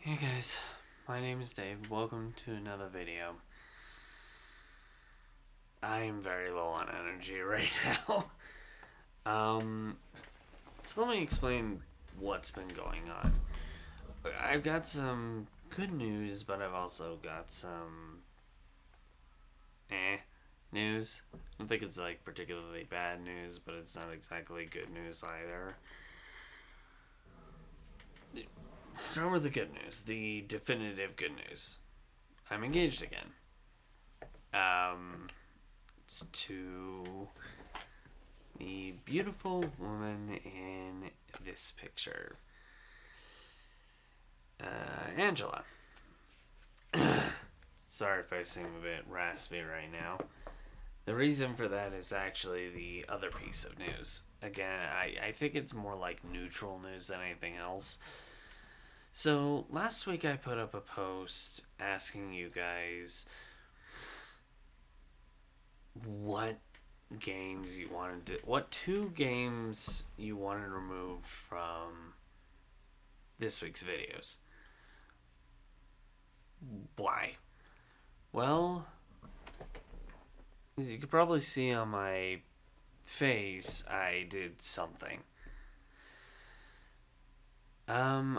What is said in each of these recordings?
Hey guys, my name is Dave. Welcome to another video. I am very low on energy right now. um, so let me explain what's been going on. I've got some good news, but I've also got some news. I don't think it's like particularly bad news, but it's not exactly good news either. Start with the good news, the definitive good news. I'm engaged again. It's to the beautiful woman in this picture, Angela. Sorry if I seem a bit raspy right now. The reason for that is actually the other piece of news. Again, I think it's more like neutral news than anything else. So, last week I put up a post asking you guys what games you wanted to. What two games you wanted removed from this week's videos. Why? Well, as you could probably see on my face, I did something.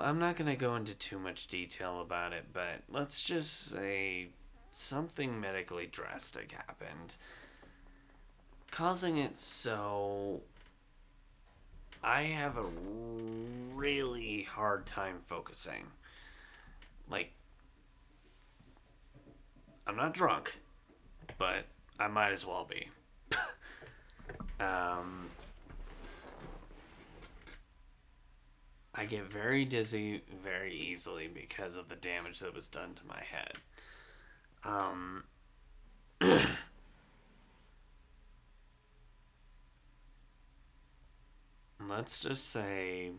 I'm not gonna go into too much detail about it, but let's just say something medically drastic happened, causing it so I have a really hard time focusing. Like, I'm not drunk, but I might as well be. um, I get very dizzy very easily because of the damage that was done to my head. Um, let's just say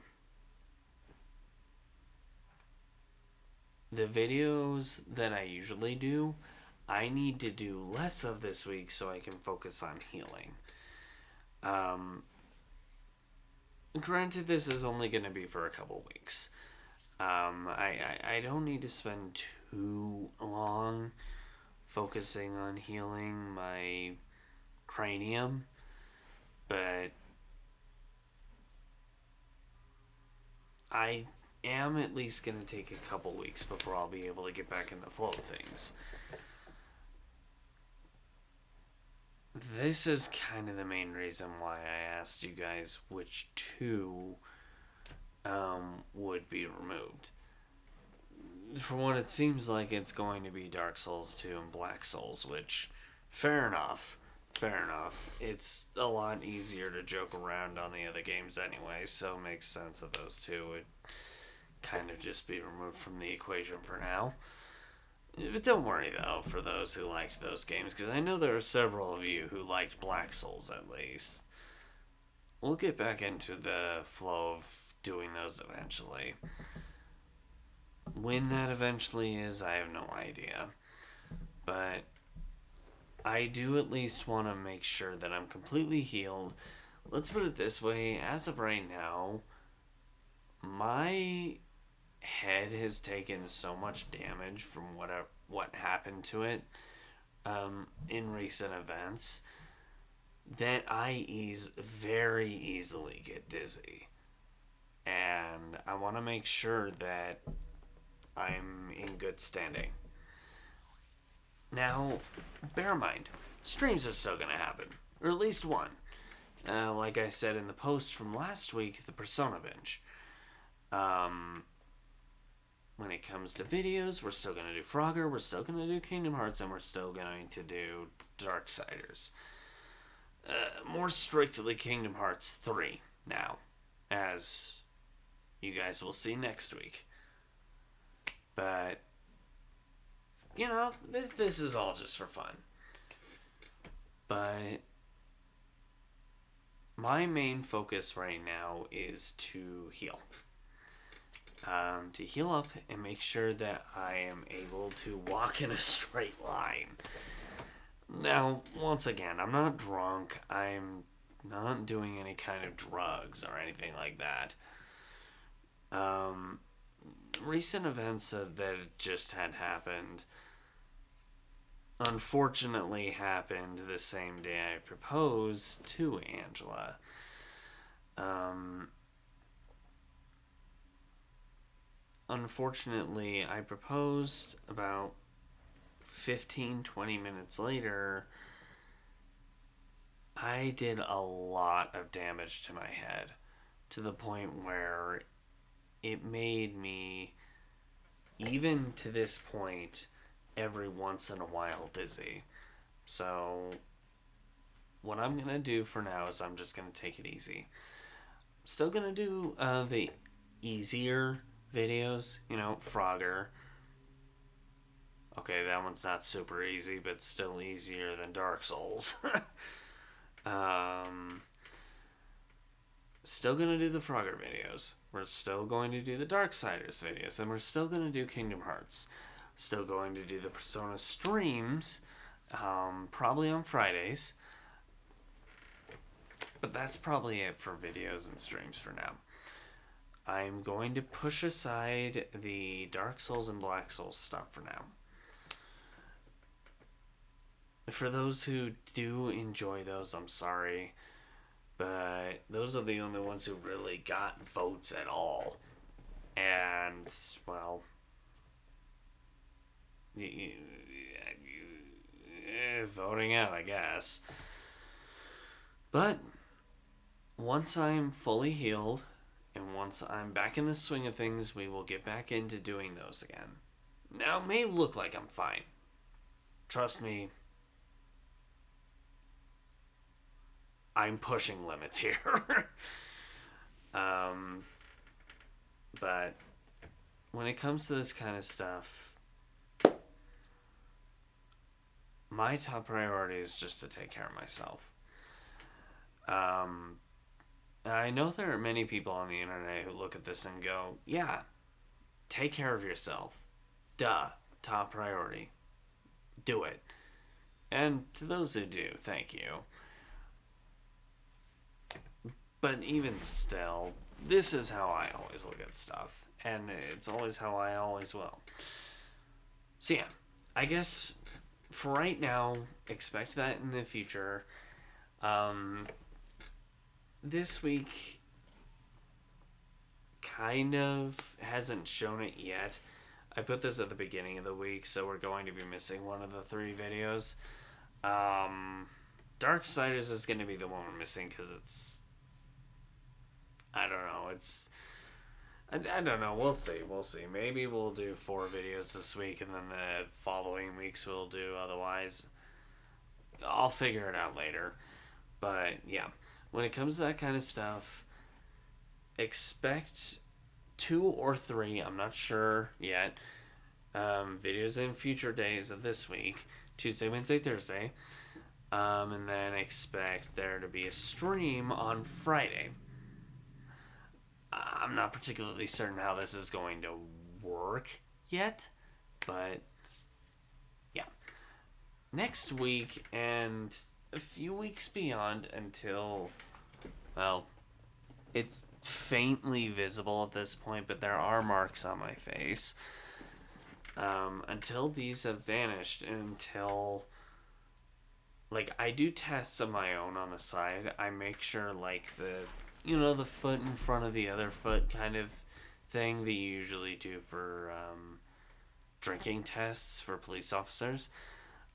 the videos that I usually do, I need to do less of this week so I can focus on healing. Um, Granted, this is only going to be for a couple weeks. I don't need to spend too long focusing on healing my cranium, but I am at least going to take a couple weeks before I'll be able to get back in the flow of things. This is kind of the main reason why I asked you guys which two would be removed. For what it seems like, it's going to be Dark Souls 2 and Black Souls, which, fair enough. Fair enough. It's a lot easier to joke around on the other games anyway, so it makes sense that those two would kind of just be removed from the equation for now. But don't worry, though, for those who liked those games, because I know there are several of you who liked Black Souls at least. We'll get back into the flow of doing those eventually. When that eventually is, I have no idea. But I do at least want to make sure that I'm completely healed. Let's put it this way, as of right now, my head has taken so much damage from what happened to it in recent events that I very easily get dizzy. And I want to make sure that I'm in good standing. Now, bear in mind, streams are still going to happen, or at least one. Like I said in the post from last week, the Persona binge. When it comes to videos, we're still going to do Frogger, we're still going to do Kingdom Hearts, and we're still going to do Darksiders. More strictly, Kingdom Hearts 3 now, as you guys will see next week. But, you know, this is all just for fun. But my main focus right now is to heal. To heal up and make sure that I am able to walk in a straight line. Now, once again, I'm not drunk. I'm not doing any kind of drugs or anything like that. recent events that just had happened unfortunately happened the same day I proposed to Angela. Unfortunately, I proposed about 15-20 minutes later. I did a lot of damage to my head to the point where it made me, even to this point, every once in a while dizzy. So, what I'm going to do for now is I'm just going to take it easy. Still going to do the easier videos, Frogger. Okay, that one's not super easy, but still easier than Dark Souls. Still gonna do the Frogger videos. We're still going to do the Darksiders videos, and we're still gonna do Kingdom Hearts. Still going to do the Persona streams, probably on Fridays. But that's probably it for videos and streams for now. I'm going to push aside the Dark Souls and Black Souls stuff for now. For those who do enjoy those, I'm sorry. But those are the only ones who really got votes at all. And, well, voting out, I guess. But once I'm fully healed and once I'm back in the swing of things, we will get back into doing those again. Now, it may look like I'm fine. Trust me, I'm pushing limits here. But when it comes to this kind of stuff, my top priority is just to take care of myself. I know there are many people on the internet who look at this and go, yeah, take care of yourself. Duh, top priority. Do it. And to those who do, thank you. But even still, this is how I always look at stuff. And it's always how I always will. So yeah, I guess for right now, expect that in the future. This week kind of hasn't shown it yet. I put this at the beginning of the week, so we're going to be missing one of the 3 videos. Darksiders is going to be the one we're missing because it's... I don't know. I don't know. We'll see. Maybe we'll do 4 videos this week, and then the following weeks we'll do otherwise. I'll figure it out later. But, yeah. When it comes to that kind of stuff, expect 2 or 3, I'm not sure yet, videos in future days of this week. Tuesday, Wednesday, Thursday. And then expect there to be a stream on Friday. I'm not particularly certain how this is going to work yet, but yeah. Next week and a few weeks beyond until, well, it's faintly visible at this point, but there are marks on my face. Until these have vanished, until, like, I do tests of my own on the side. I make sure, like, the foot in front of the other foot kind of thing that you usually do for drinking tests for police officers.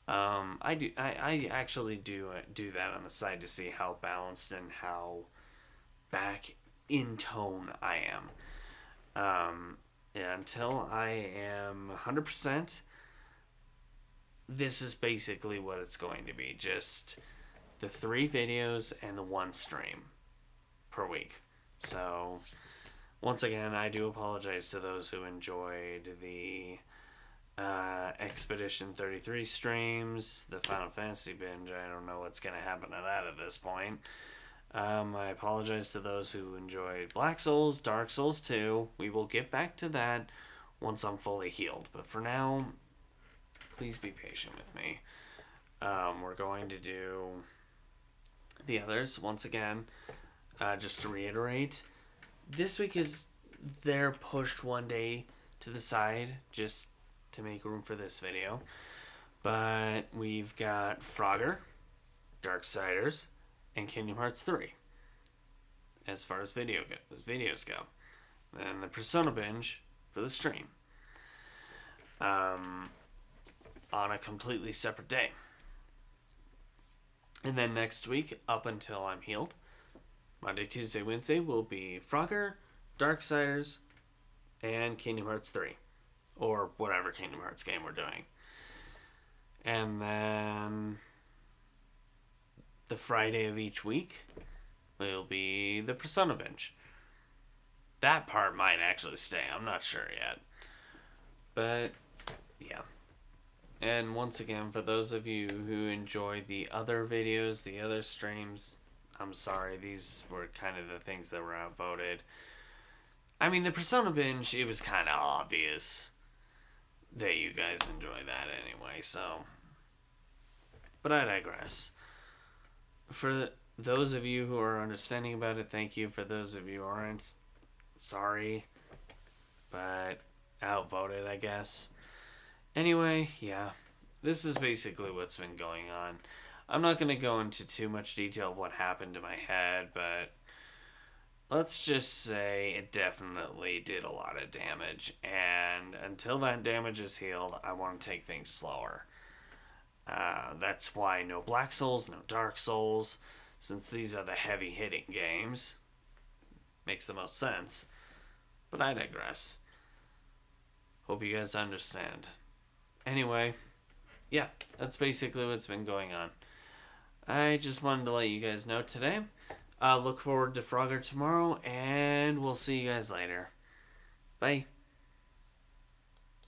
I actually do that on the side to see how balanced and how back in tone I am. Until I am 100%, this is basically what it's going to be. Just the 3 videos and the 1 stream per week. So, once again, I do apologize to those who enjoyed the Expedition 33 streams, the Final Fantasy binge. I don't know what's going to happen to that at this point. I apologize to those who enjoyed Black Souls, Dark Souls 2. We will get back to that once I'm fully healed. But for now, please be patient with me. We're going to do the others once again. Just to reiterate, this week is they're pushed one day to the side just to make room for this video. But we've got Frogger, Darksiders, and Kingdom Hearts 3 as far as videos go. And the Persona binge for the stream on a completely separate day. And then next week, up until I'm healed, Monday, Tuesday, Wednesday will be Frogger, Darksiders, and Kingdom Hearts 3. Or whatever Kingdom Hearts game we're doing. And then the Friday of each week will be the Persona binge. That part might actually stay. I'm not sure yet. But, yeah. And once again, for those of you who enjoyed the other videos, the other streams, I'm sorry. These were kind of the things that were outvoted. I mean, the Persona binge, it was kind of obvious that you guys enjoy that anyway, so. But I digress. For those of you who are understanding about it, thank you. For those of you who aren't, sorry. But outvoted, I guess. Anyway, yeah. This is basically what's been going on. I'm not going to go into too much detail of what happened to my head, but let's just say it definitely did a lot of damage. And until that damage is healed, I want to take things slower. That's why no Black Souls, no Dark Souls, since these are the heavy-hitting games. Makes the most sense. But I digress. Hope you guys understand. Anyway, yeah, that's basically what's been going on. I just wanted to let you guys know today. Look forward to Frogger tomorrow, and we'll see you guys later. Bye.